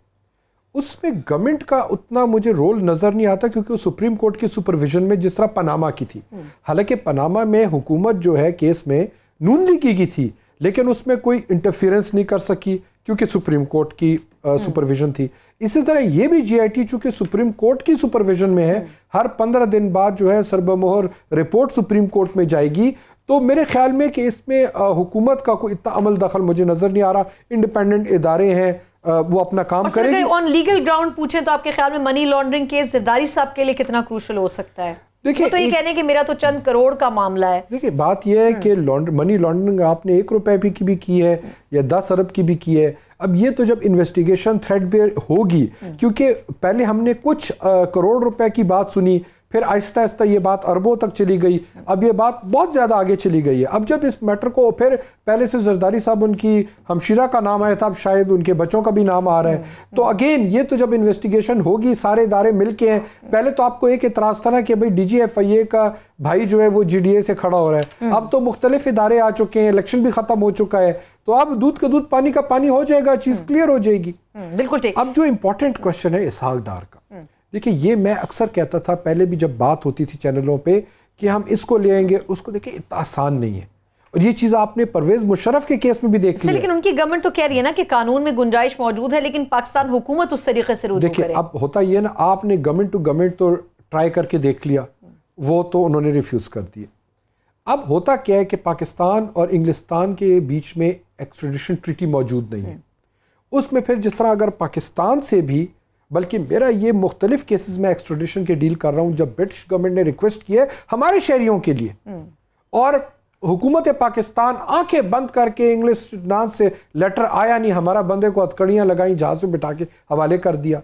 उसमें गवर्नमेंट का उतना मुझे रोल नज़र नहीं आता, क्योंकि वो सुप्रीम कोर्ट की सुपरविजन में जिस तरह पनामा की थी, हालांकि पनामा में हुकूमत जो है केस में नून लीग की थी, लेकिन उसमें कोई इंटरफेरेंस नहीं कर सकी क्योंकि सुप्रीम कोर्ट की सुपरविजन थी। इसी तरह ये भी JIT चूंकि सुप्रीम कोर्ट की सुपरविजन में है, हर 15 दिन बाद जो है सरबमोहर रिपोर्ट सुप्रीम कोर्ट में जाएगी। तो मेरे ख्याल में कि इसमें हुकूमत का कोई इतना अमल दखल मुझे नजर नहीं आ रहा। इंडिपेंडेंट इदारे हैं, वो अपना काम करेंगे। ऑन लीगल ग्राउंड पूछें तो आपके ख्याल में मनी लॉन्ड्रिंग केस जरदारी साहब के लिए कितना क्रूशल हो सकता है? देखिए तो ये कहने कि मेरा तो चंद करोड़ का मामला है। देखिए बात यह है कि मनी लॉन्ड्रिंग आपने 1 रुपए की भी की है या 10 अरब की भी की है। अब ये तो जब इन्वेस्टिगेशन थ्रेडबेयर होगी, क्योंकि पहले हमने कुछ करोड़ रुपए की बात सुनी, फिर आहिस्ता आहिस्ता ये बात अरबों तक चली गई, अब ये बात बहुत ज़्यादा आगे चली गई है। अब जब इस मैटर को फिर पहले से जरदारी साहब उनकी हमशीरा का नाम आया था, अब शायद उनके बच्चों का भी नाम आ रहा है, तो अगेन ये तो जब इन्वेस्टिगेशन होगी सारे इदारे मिलके हैं। पहले तो आपको एक इतराज़ था ना कि भाई DGFIA का भाई जो है वो GDA से खड़ा हो रहा है, अब तो मुख्तलिफ इदारे आ चुके हैं, इलेक्शन भी ख़त्म हो चुका है, तो अब दूध का दूध पानी का पानी हो जाएगा, चीज़ क्लियर हो जाएगी। बिल्कुल ठीक। अब जो इंपॉर्टेंट क्वेश्चन है इसहाक डार का, देखिए ये मैं अक्सर कहता था पहले भी जब बात होती थी चैनलों पे कि हम इसको ले आएंगे उसको। देखिए इतना आसान नहीं है, और ये चीज़ आपने परवेज मुशर्रफ के केस में भी देखी है। लेकिन उनकी गवर्नमेंट तो कह रही है ना कि कानून में गुंजाइश मौजूद है, लेकिन पाकिस्तान हुकूमत उस तरीके से रुजू करे। देखिए अब होता ये ना, आपने गवर्नमेंट टू गवर्नमेंट तो ट्राई करके देख लिया, वो तो उन्होंने रिफ्यूज़ कर दिए। अब होता क्या है कि पाकिस्तान और इंग्लिस्तान के बीच में एक्सट्रेडिशन ट्रीटी मौजूद नहीं है। उसमें फिर जिस तरह अगर पाकिस्तान से भी, बल्कि मेरा ये मुख्तलिफ केसेस में एक्सट्रेडिशन के डील कर रहा हूँ, जब ब्रिटिश गवर्नमेंट ने रिक्वेस्ट की है हमारे शहरियों के लिए, और हुकूमत पाकिस्तान आंखें बंद करके इंग्लिस्तान से लेटर आया नहीं, हमारा बंदे को हथकड़ियाँ लगाई, जहाज में बिठा के हवाले कर दिया।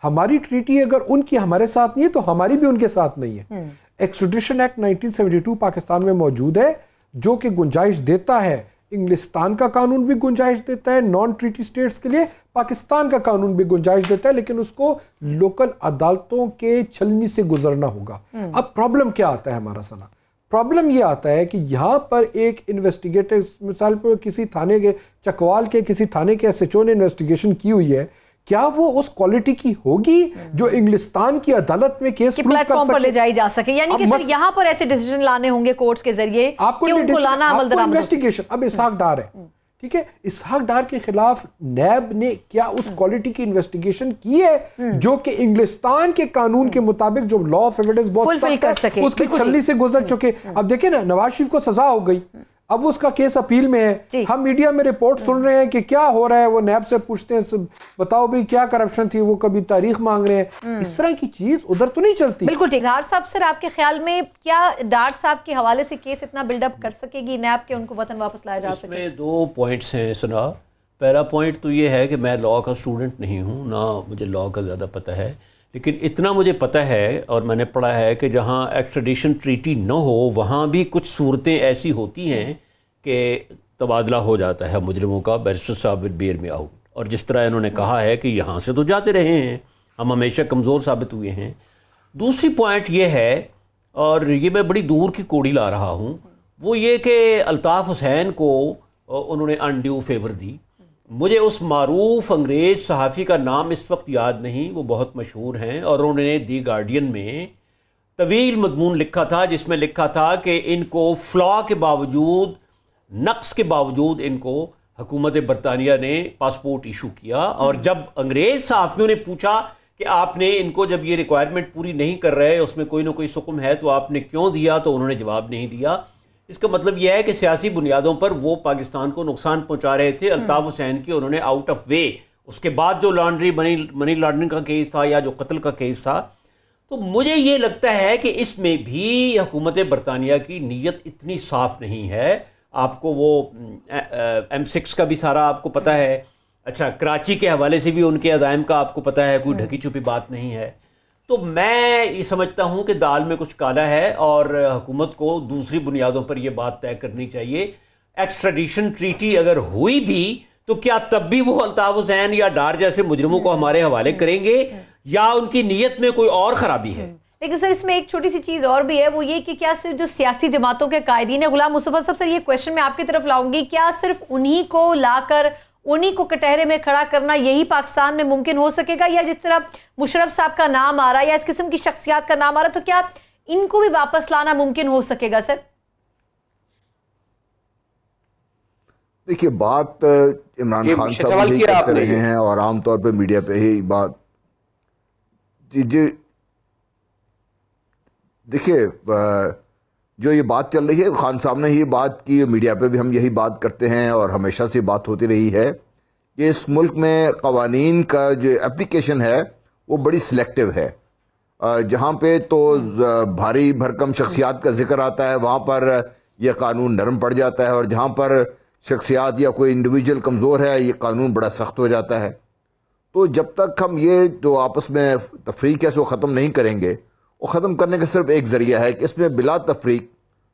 हमारी ट्रीटी अगर उनकी हमारे साथ नहीं है तो हमारी भी उनके साथ नहीं है। एक्सट्रेडिशन एक्ट 1972 पाकिस्तान में मौजूद है, जो कि गुंजाइश देता है, इंग्लिस्तान का कानून भी गुंजाइश देता है नॉन ट्रीटी स्टेट्स के लिए, पाकिस्तान का कानून भी गुंजाइश देता है, लेकिन उसको लोकल अदालतों के छलनी से गुजरना होगा। अब प्रॉब्लम क्या आता है हमारा सना? प्रॉब्लम ये आता है कि यहाँ पर एक इन्वेस्टिगेटर, मिसाल पर किसी थाने के, चकवाल के किसी थाने के एसएचओ ने इन्वेस्टिगेशन की हुई है, क्या वो उस क्वालिटी की होगी जो इंग्लिस्तान की अदालत में केस प्लेटफॉर्म पर ले जाई जा सके? यानी कि सिर्फ यहाँ पर ऐसे डिसीजन लाने होंगे कोर्ट्स के जरिए आपको, उनको लाना अमल दरामद। इन्वेस्टिगेशन अब इसहाक डार है, ठीक है, इसहाक डार के खिलाफ नैब ने क्या उस क्वालिटी की इन्वेस्टिगेशन की है जो कि इंग्लिस्तान के कानून के मुताबिक, जो लॉ ऑफ एविडेंस बहुत सख्त है, उसकी छलनी से गुजर चुके। अब देखिए ना, नवाज शरीफ को सजा हो गई, अब उसका केस अपील में है। हम मीडिया में रिपोर्ट सुन रहे हैं कि क्या हो रहा है, वो नैब से पूछते हैं बताओ भाई क्या करप्शन थी, वो कभी तारीख मांग रहे हैं। इस तरह की चीज उधर तो नहीं चलती। बिल्कुल ठीक। डार साहब सर, आपके ख्याल में क्या डार साहब के हवाले से केस इतना बिल्डअप कर सकेगी नैब के, उनको वतन वापस लाया जा सके? इसमें दो पॉइंट्स हैं सुना। पहला पॉइंट तो ये है कि मैं लॉ का स्टूडेंट नहीं हूँ, ना मुझे लॉ का ज़्यादा पता है, लेकिन इतना मुझे पता है और मैंने पढ़ा है कि जहाँ एक्स्ट्रेडिशन ट्रीटी न हो वहाँ भी कुछ सूरतें ऐसी होती हैं कि तबादला हो जाता है मुजरिमों का, बैरिस्टर साहब विल बेयर में आउट। और जिस तरह इन्होंने कहा है कि यहाँ से तो जाते रहे हैं, हम हमेशा कमज़ोर साबित हुए हैं। दूसरी पॉइंट ये है, और ये मैं बड़ी दूर की कोड़ी ला रहा हूँ, वो ये कि अल्ताफ़ हुसैन को उन्होंने अनड्यू फेवर दी। मुझे उस मारूफ अंग्रेज़ सहाफ़ी का नाम इस वक्त याद नहीं, वो बहुत मशहूर हैं, और उन्होंने दी गार्डियन में तवील मजमून लिखा था जिसमें लिखा था कि इनको फ्लॉ के बावजूद, नक्स के बावजूद इनको हुकूमत बरतानिया ने पासपोर्ट इशू किया। और जब अंग्रेज़ सहाफ़ियों ने पूछा कि आपने इनको, जब ये रिक्वायरमेंट पूरी नहीं कर रहे, उसमें कोई ना कोई सुकुम है, तो आपने क्यों दिया, तो उन्होंने जवाब नहीं दिया। इसका मतलब यह है कि सियासी बुनियादों पर वो पाकिस्तान को नुकसान पहुंचा रहे थे। अल्ताफ़ हुसैन की उन्होंने आउट ऑफ वे, उसके बाद जो मनी लॉन्ड्रिंग का केस था या जो कत्ल का केस था, तो मुझे ये लगता है कि इसमें भी हुकूमत बरतानिया की नीयत इतनी साफ़ नहीं है। आपको वो M6 का भी सारा आपको पता है, अच्छा कराची के हवाले से भी उनके अज़ाइम का आपको पता है, कोई ढकी छुपी बात नहीं है। तो मैं ये समझता हूँ कि दाल में कुछ काला है और हुकूमत को दूसरी बुनियादों पर यह बात तय करनी चाहिए। एक्स्ट्रेडिशन ट्रीटी अगर हुई भी तो क्या तब भी वो अल्ताफ़ हुसैन या डार जैसे मुजरिमों को हमारे हवाले करेंगे, या उनकी नीयत में कोई और ख़राबी है? लेकिन सर इसमें एक छोटी सी चीज़ और भी है, वो ये कि क्या सिर्फ जो सियासी जमातों के कायदीन है, गुलाम मुस्तफ़ा साहब सर ये क्वेश्चन मैं आपकी तरफ लाऊंगी, क्या सिर्फ उन्हीं को लाकर उन्हीं को कटहरे में खड़ा करना यही पाकिस्तान में मुमकिन हो सकेगा, या जिस तरह मुशर्रफ साहब का नाम आ रहा है या इस किस्म की शख्सियात का नाम आ रहा है, तो क्या इनको भी वापस लाना मुमकिन हो सकेगा? सर देखिए, बात इमरान खान साहब भी करते रहे हैं और आमतौर पर मीडिया पे ही बात, जी देखिए जो ये बात चल रही है, खान साहब ने ये बात की, मीडिया पे भी हम यही बात करते हैं और हमेशा से बात होती रही है कि इस मुल्क में क़वानीन का जो एप्लीकेशन है वो बड़ी सिलेक्टिव है। जहाँ पे तो भारी भरकम शख्सियात का जिक्र आता है वहाँ पर यह कानून नरम पड़ जाता है, और जहाँ पर शख्सियात या कोई इंडिविजुअल कमज़ोर है ये कानून बड़ा सख्त हो जाता है। तो जब तक हम ये जो आपस में तफरीक है इसको ख़त्म नहीं करेंगे, वो ख़त्म करने का सिर्फ एक ज़रिया है कि इसमें बिला तफरीक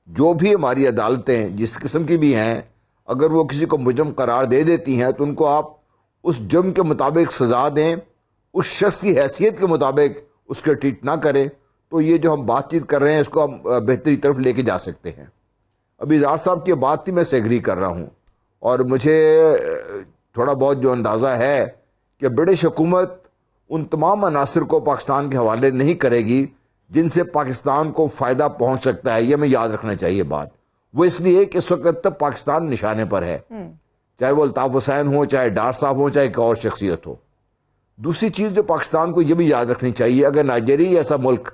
जो भी हमारी अदालतें जिस किस्म की भी हैं, अगर वो किसी को मुजरम करार दे देती हैं तो उनको आप उस जुर्म के मुताबिक सज़ा दें, उस शख्स की हैसियत के मुताबिक उसके ट्रीट ना करें। तो ये जो हम बातचीत कर रहे हैं इसको हम बेहतरी तरफ लेके जा सकते हैं। अभी इज़हार साहब की बात थी, मैं से एग्री कर रहा हूँ, और मुझे थोड़ा बहुत जो अंदाज़ा है कि ब्रिटिश हुकूमत उन तमाम अनासर को पाकिस्तान के हवाले नहीं करेगी जिनसे पाकिस्तान को फ़ायदा पहुंच सकता है। यह हमें याद रखना चाहिए बात। वो इसलिए कि इस वक्त तक पाकिस्तान निशाने पर है, चाहे वो अल्ताफ़ हुसैन हो, चाहे डार साहब हो, चाहे एक और शख्सियत हो। दूसरी चीज़ जो पाकिस्तान को यह भी याद रखनी चाहिए, अगर नाइजीरिया ऐसा मुल्क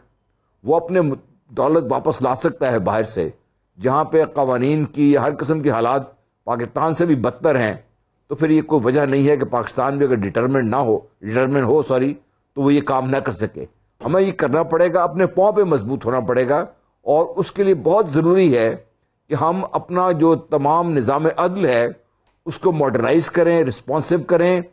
वो अपने दौलत वापस ला सकता है बाहर से, जहाँ पे कवानीन की हर किस्म की हालात पाकिस्तान से भी बदतर हैं, तो फिर ये कोई वजह नहीं है कि पाकिस्तान भी अगर डिटरमिन हो तो वो ये काम ना कर सके। हमें ये करना पड़ेगा, अपने पाँव पे मजबूत होना पड़ेगा, और उसके लिए बहुत ज़रूरी है कि हम अपना जो तमाम निज़ाम अदल है उसको मॉडर्नाइज करें, रिस्पॉन्सिव करें,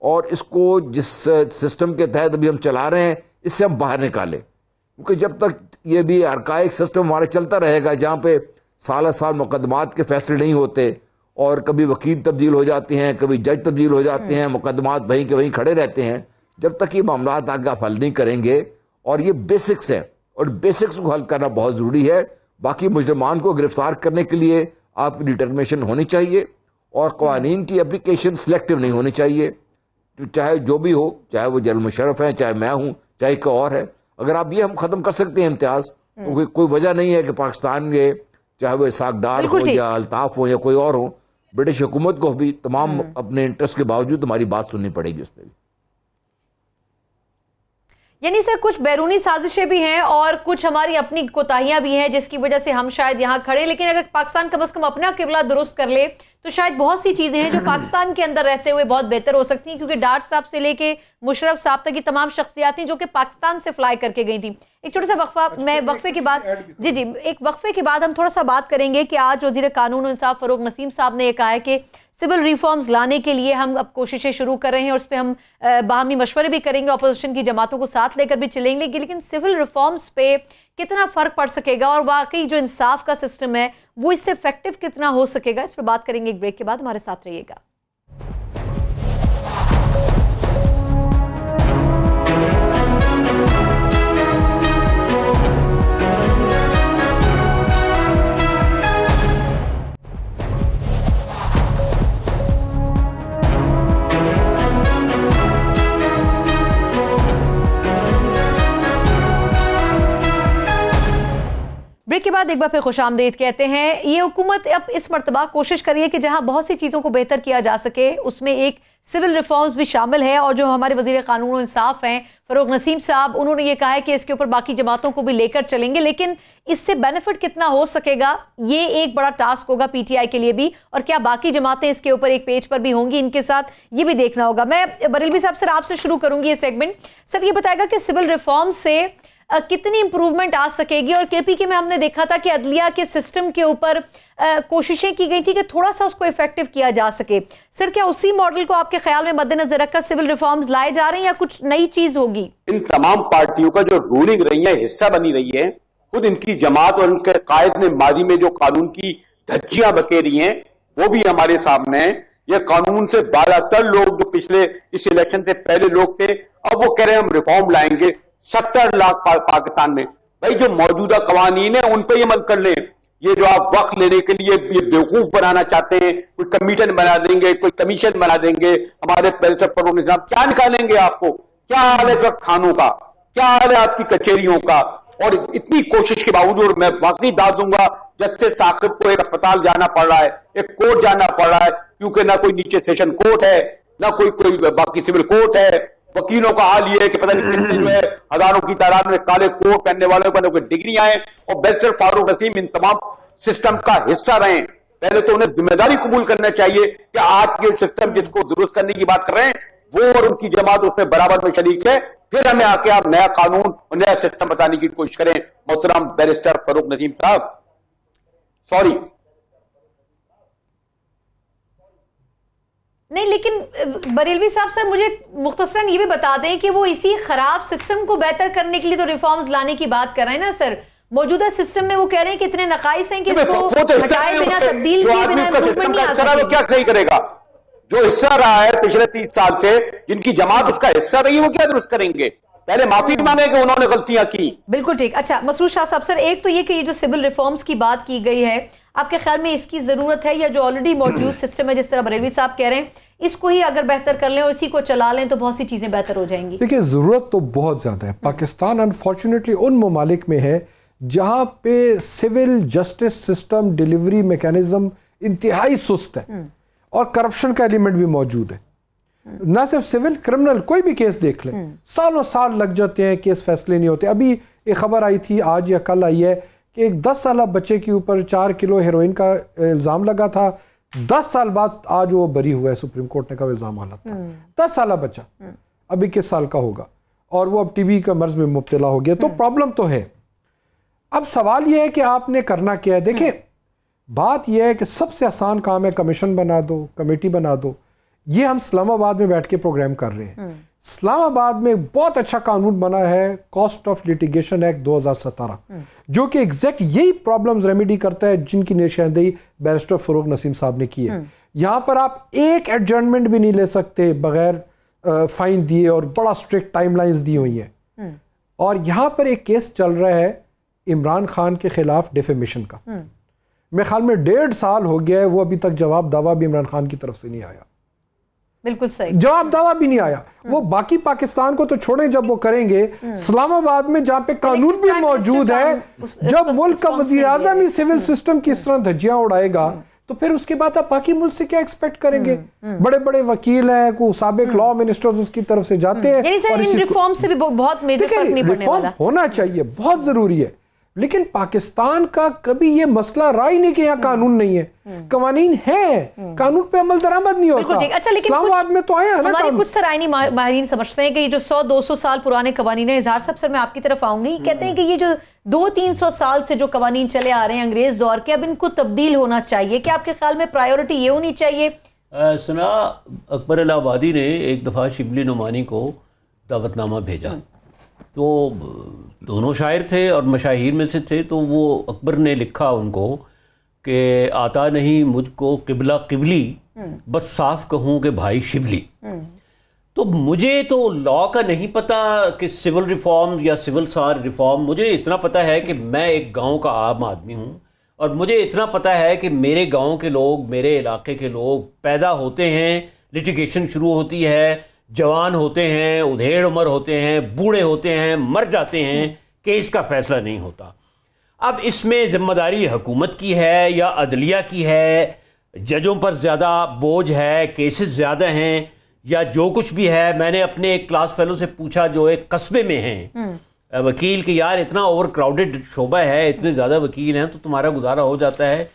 और इसको जिस सिस्टम के तहत अभी हम चला रहे हैं इससे हम बाहर निकालें। क्योंकि जब तक ये भी आर्काइक सिस्टम हमारे चलता रहेगा, जहाँ पे साल साल मुकदमात के फैसले नहीं होते, और कभी वकील तब्दील हो जाते हैं, कभी जज तब्दील हो जाते हैं, मुकदमात वहीं के वहीं खड़े रहते हैं, जब तक ये मामला आगे आप हल नहीं करेंगे, और ये बेसिक्स हैं, और बेसिक्स को हल करना बहुत ज़रूरी है। बाकी मुजरमान को गिरफ्तार करने के लिए आपकी डिटर्मिनेशन होनी चाहिए, और कवानीन की एप्लीकेशन सिलेक्टिव नहीं होनी चाहिए, चाहे जो भी हो, चाहे वो जनरल मुशर्रफ है, चाहे मैं हूँ, चाहे कोई और है। अगर आप ये हम ख़त्म कर सकते हैं इम्तियाज़, तो कोई वजह नहीं है कि पाकिस्तान में चाहे वो इसाक डार हो या अल्ताफ़ हो या कोई और हो, ब्रिटिश हुकूमत को भी तमाम अपने इंटरेस्ट के बावजूद हमारी बात सुननी पड़ेगी उस पर भी। यानी सर कुछ बैरूनी साजिशें भी हैं और कुछ हमारी अपनी कोताहियां भी हैं जिसकी वजह से हम शायद यहाँ खड़े, लेकिन अगर पाकिस्तान कम से कम अपना किबला दुरुस्त कर ले तो शायद बहुत सी चीजें हैं जो पाकिस्तान के अंदर रहते हुए बहुत बेहतर हो सकती हैं, क्योंकि डार साहब से लेके मुशर्रफ साहब तक की तमाम शख्सियातें जो कि पाकिस्तान से फ्लाई करके गई थी। एक छोटा सा वक्फा, मैं वक्फे के बाद एक वक्फे के बाद हम थोड़ा सा बात करेंगे कि आज वजीर कानून और इंसाफ फरूक नसीम साहब ने यह कहा है कि सिविल रिफॉर्म्स लाने के लिए हम अब कोशिशें शुरू कर रहे हैं, और उस पर हम बाहमी मशवरे भी करेंगे, अपोजिशन की जमातों को साथ लेकर भी चलेंगे, लेकिन सिविल रिफॉर्म्स पे कितना फर्क पड़ सकेगा और वाकई जो इंसाफ का सिस्टम है वो इससे इफेक्टिव कितना हो सकेगा, इस पर बात करेंगे एक ब्रेक के बाद। हमारे साथ रहिएगा। ब्रेक के बाद एक बार फिर खुशामदीद कहते हैं। ये हुकूमत अब इस मरतबा कोशिश करिए कि जहां बहुत सी चीज़ों को बेहतर किया जा सके उसमें एक सिविल रिफॉर्म्स भी शामिल है, और जो हमारे वजीर कानून और इंसाफ हैं फरूक नसीम साहब, उन्होंने ये कहा है कि इसके ऊपर बाकी जमातों को भी लेकर चलेंगे, लेकिन इससे बेनिफिट कितना हो सकेगा ये एक बड़ा टास्क होगा पीटीआई के लिए भी, और क्या बाकी जमातें इसके ऊपर एक पेज पर भी होंगी इनके साथ, ये भी देखना होगा। मैं बरेलवी साहब सर आपसे शुरू करूंगी ये सेगमेंट। सर ये बताएगा कि सिविल रिफॉर्म से कितनी इंप्रूवमेंट आ सकेगी, और केपीके में हमने देखा था कि अदलिया के सिस्टम के ऊपर कोशिशें की गई थी कि थोड़ा सा उसको इफेक्टिव किया जा सके। सर क्या उसी मॉडल को आपके ख्याल में मद्देनजर रखकर सिविल रिफॉर्म्स लाए जा रहे हैं या कुछ नई चीज होगी? इन तमाम पार्टियों का जो रूलिंग रही है, हिस्सा बनी रही है, खुद इनकी जमात और उनके कायद ने माजी में जो कानून की धज्जियां बखेरी हैं वो भी हमारे सामने है। ये कानून से बालातर लोग जो पिछले इस इलेक्शन से पहले लोग थे, अब वो कह रहे हैं हम रिफॉर्म लाएंगे। 70 लाख पाकिस्तान में, भाई जो मौजूदा कवानीन है उन पर ये अमल कर लें। ये जो आप वक्त लेने के लिए ये बेवकूफ बनाना चाहते हैं, कोई कमीशन बना देंगे, कोई कमीशन बना देंगे, हमारे पैसे पर निजाम क्या निकालेंगे आपको? क्या हाल है वक्त खानों का, क्या हाल है आपकी कचहरियों का? और इतनी कोशिश के बावजूद मैं वाकई दाद दूंगा जस्टिस साकिब को एक अस्पताल जाना पड़ रहा है, एक कोर्ट जाना पड़ रहा है, क्योंकि ना कोई नीचे सेशन कोर्ट है, ना कोई बाकी सिविल कोर्ट है। वकीलों का हाल ये है कि पता नहीं कितने जो है हजारों की तादाद में काले कोट पहनने वालों पर कोई डिग्रियां हैं, और बैरिस्टर फारूक नसीम इन तमाम सिस्टम का हिस्सा रहे। पहले तो उन्हें जिम्मेदारी कबूल करना चाहिए कि आज के सिस्टम जिसको दुरुस्त करने की बात कर रहे हैं वो और उनकी जमात उसमें बराबर में शरीक है, फिर हमें आके आप नया कानून और नया सिस्टम बताने की कोशिश करें। मोहतरम बैरिस्टर फारूक नसीम साहब, सॉरी नहीं, लेकिन बरेलवी साहब सर मुझे मुख्तसरन ये भी बता दें कि वो इसी खराब सिस्टम को बेहतर करने के लिए तो रिफॉर्म्स लाने की बात कर रहे हैं ना सर। मौजूदा सिस्टम में वो कह रहे हैं कि इतने नकाइस हैं कि इसको हटाए बिना, तब्दील किए बिना इम्प्रूवमेंट नहीं आ सकेगी। क्या सही करेगा? जो हिस्सा रहा है पिछले 30 साल से, जिनकी जमात उसका हिस्सा रही, वो क्या दुरुस्त करेंगे? पहले माफी मांगे कि उन्होंने गलतियां की। बिल्कुल ठीक। अच्छा मसरूर शाह साहब, सर एक तो ये कि ये जो सिविल रिफॉर्म्स की बात की गई है, आपके ख्याल में इसकी जरूरत है या जो ऑलरेडी मौजूद सिस्टम है जिस तरह बरेलवी साहब कह रहे हैं इसको ही अगर बेहतर कर लें और इसी को चला लें तो बहुत सी चीज़ें बेहतर हो जाएंगी? देखिए, ज़रूरत तो बहुत ज़्यादा है। पाकिस्तान अनफॉर्चुनेटली उन ममालिक में है जहाँ पे civil justice system delivery mechanism इंतहाई सुस्त है और करप्शन का एलिमेंट भी मौजूद है। ना सिर्फ सिविल, क्रिमिनल कोई भी केस देख ले, सालों साल लग जाते हैं, केस फैसले नहीं होते। अभी एक खबर आई थी, आज या कल आई है, कि एक 10 साल बच्चे के ऊपर 4 किलो हेरोइन का इल्ज़ाम लगा था। 10 साल बाद आज वो बरी हुआ है, सुप्रीम कोर्ट ने कहा इल्ज़ाम गलत था। 10 साल बच्चा अभी किस साल का होगा और वो अब टीबी का मर्ज में मुब्तला हो गया। तो प्रॉब्लम तो है। अब सवाल यह है कि आपने करना क्या है। देखिए, बात यह है कि सबसे आसान काम है कमीशन बना दो, कमेटी बना दो। ये हम इस्लामाबाद में बैठ के प्रोग्राम कर रहे हैं। इस्लामाबाद में बहुत अच्छा कानून बना है, कॉस्ट ऑफ लिटिगेशन एक्ट 2017, जो कि एग्जैक्ट यही प्रॉब्लम्स रेमेडी करता है जिनकी निशानदेही बैरिस्टर फरूक नसीम साहब ने की है। यहाँ पर आप एक एडजर्नमेंट भी नहीं ले सकते बगैर फाइन दिए और बड़ा स्ट्रिक्ट टाइमलाइंस दी हुई है। और यहाँ पर एक केस चल रहा है इमरान खान के खिलाफ डिफेमेशन का। मेरे ख्याल में 1.5 साल हो गया है, वो अभी तक जवाब दावा भी इमरान खान की तरफ से नहीं आया। बिल्कुल सही, जवाब दावा भी नहीं आया। वो बाकी पाकिस्तान को तो छोड़ें, जब वो करेंगे इस्लामाबाद में जहाँ पे कानून भी मौजूद है, जब मुल्क का वजीर आजम ही सिविल सिस्टम की इस तरह धज्जियां उड़ाएगा तो फिर उसके बाद आप बाकी मुल्क से क्या एक्सपेक्ट करेंगे? बड़े बड़े वकील हैं, को साबिक लॉ मिनिस्टर्स उसकी तरफ से जाते हैं। और इन रिफॉर्म से भी बहुत मेजर फर्क नहीं पड़ने वाला। होना चाहिए, बहुत जरूरी है, लेकिन पाकिस्तान का कभी ये मसला रहा ही नहीं कि यहाँ कानून नहीं है। कवानीन है, कानून पे अमल दरामद नहीं होता। अच्छा, लेकिन इस्लामाबाद में तो आया है ना। हमारे कुछ सराइनी माहिरीन समझते हैं कि ये जो 100-200 साल पुराने कवानीन है, इजहार साहब सर मैं आपकी तरफ आऊंगी, कहते हैं कि ये जो 200-300 साल से जो कवानीन चले आ रहे हैं अंग्रेज दौर के, अब इनको तब्दील होना चाहिए। क्या आपके ख्याल में प्रायोरिटी ये होनी चाहिए? सना, अकबर इलाहाबादी ने एक दफ़ा शिबली नुमानी को दावतनामा भेजा, तो दोनों शायर थे और मशाहिर में से थे। तो वो अकबर ने लिखा उनको कि आता नहीं मुझको किबला किबली, बस साफ कहूँ कि भाई शिबली। तो मुझे तो लॉ का नहीं पता कि सिविल रिफॉर्म या सिविल सार रिफॉर्म, मुझे इतना पता है कि मैं एक गांव का आम आदमी हूँ और मुझे इतना पता है कि मेरे गांव के लोग, मेरे इलाके के लोग पैदा होते हैं, लिटिगेशन शुरू होती है, जवान होते हैं, उधेड़ उम्र होते हैं, बूढ़े होते हैं, मर जाते हैं, केस का फैसला नहीं होता। अब इसमें जिम्मेदारी हुकूमत की है या अदलिया की है? जजों पर ज़्यादा बोझ है, केसेस ज़्यादा हैं, या जो कुछ भी है। मैंने अपने एक क्लास फेलो से पूछा जो एक कस्बे में हैं वकील, कि यार इतना ओवर क्राउडेड शोबा है, इतने ज़्यादा वकील हैं, तो तुम्हारा गुजारा हो जाता है?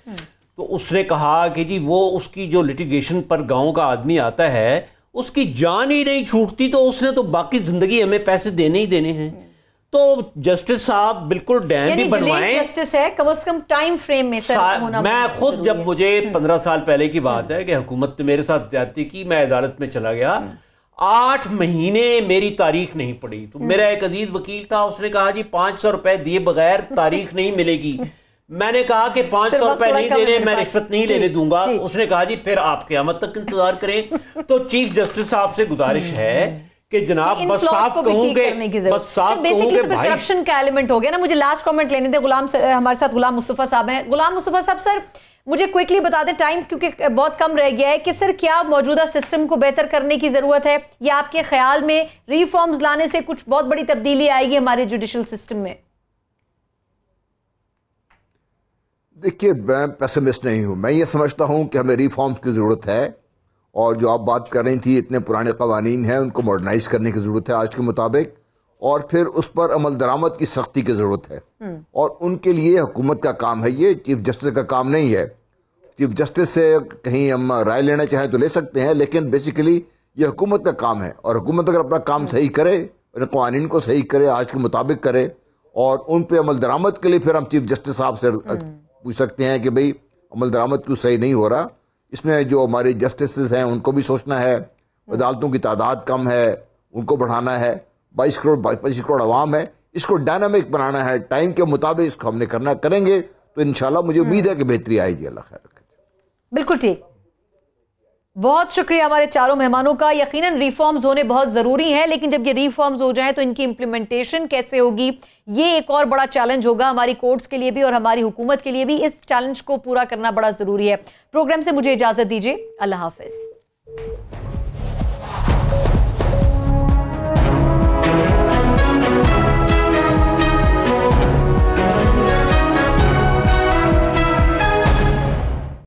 तो उसने कहा कि जी वो उसकी जो लिटिगेशन पर गाँव का आदमी आता है उसकी जान ही नहीं छूटती, तो उसने तो बाकी जिंदगी हमें पैसे देने ही देने हैं। तो जस्टिस साहब बिल्कुल डैम भी बनवाएं। जस्टिस है, कम से कम टाइम फ्रेम में सर होना। मैं खुद जब मुझे 15 साल पहले की बात है कि हुकूमत ने मेरे साथ ज्यादती की, मैं अदालत में चला गया, 8 महीने मेरी तारीख नहीं पड़ी। तो मेरा एक अजीज वकील था, उसने कहा जी 500 रुपए दिए बगैर तारीख नहीं मिलेगी। मैंने कहा कि 500 रुपए नहीं देने, मैं रिश्वत नहीं लेने दूंगा। उसने कहा जी फिर आप क़यामत तक इंतजार करें। तो चीफ जस्टिस साहब से गुजारिश है कि जनाब बस साफ कहूंगे, बस साफ कहूंगे भाई, करप्शन का एलिमेंट हो गया ना। मुझे लास्ट कमेंट लेने दे। हमारे साथ गुलाम मुस्तफा साहब हैं। गुलाम मुस्तफा साहब, सर मुझे क्विकली बता दें, टाइम क्योंकि बहुत कम रह गया है, कि सर क्या मौजूदा सिस्टम को बेहतर करने की जरूरत है, या आपके ख्याल में रिफॉर्म्स लाने से कुछ बहुत बड़ी तब्दीली आएगी हमारे जुडिशल सिस्टम में? देखिए, मैं पेसिमिस्ट नहीं हूँ। मैं ये समझता हूँ कि हमें रिफॉर्म्स की ज़रूरत है, और जो आप बात कर रही थी, इतने पुराने कवानीन हैं, उनको मॉडर्नाइज करने की ज़रूरत है आज के मुताबिक, और फिर उस पर अमल दरामद की सख्ती की ज़रूरत है। और उनके लिए हुकूमत का काम है, ये चीफ जस्टिस का काम नहीं है। चीफ जस्टिस से कहीं हम राय लेना चाहें तो ले सकते हैं, लेकिन बेसिकली ये हुकूमत का काम है। और हुकूमत अगर अपना काम सही करे, इन कवानीन को सही करे, आज के मुताबिक करे, और उन पर अमल दरामद के लिए फिर हम चीफ जस्टिस साहब से पूछ सकते हैं कि भाई अमल दरामद क्यों सही नहीं हो रहा। इसमें जो हमारे जस्टिस हैं उनको भी सोचना है, अदालतों की तादाद कम है, उनको बढ़ाना है। 22 करोड़ 25 करोड़ अवाम है, इसको डायनामिक बनाना है, टाइम के मुताबिक इसको हमने करेंगे तो इंशाल्लाह मुझे उम्मीद है कि बेहतरी आएगी। अल्लाह खैर रखे। बिल्कुल ठीक, बहुत शुक्रिया हमारे चारों मेहमानों का। यकीनन रिफॉर्म्स होने बहुत ज़रूरी हैं, लेकिन जब ये रिफॉर्म्स हो जाएं तो इनकी इम्प्लीमेंटेशन कैसे होगी, ये एक और बड़ा चैलेंज होगा हमारी कोर्ट्स के लिए भी और हमारी हुकूमत के लिए भी। इस चैलेंज को पूरा करना बड़ा ज़रूरी है। प्रोग्राम से मुझे इजाज़त दीजिए, अल्लाह हाफिज़।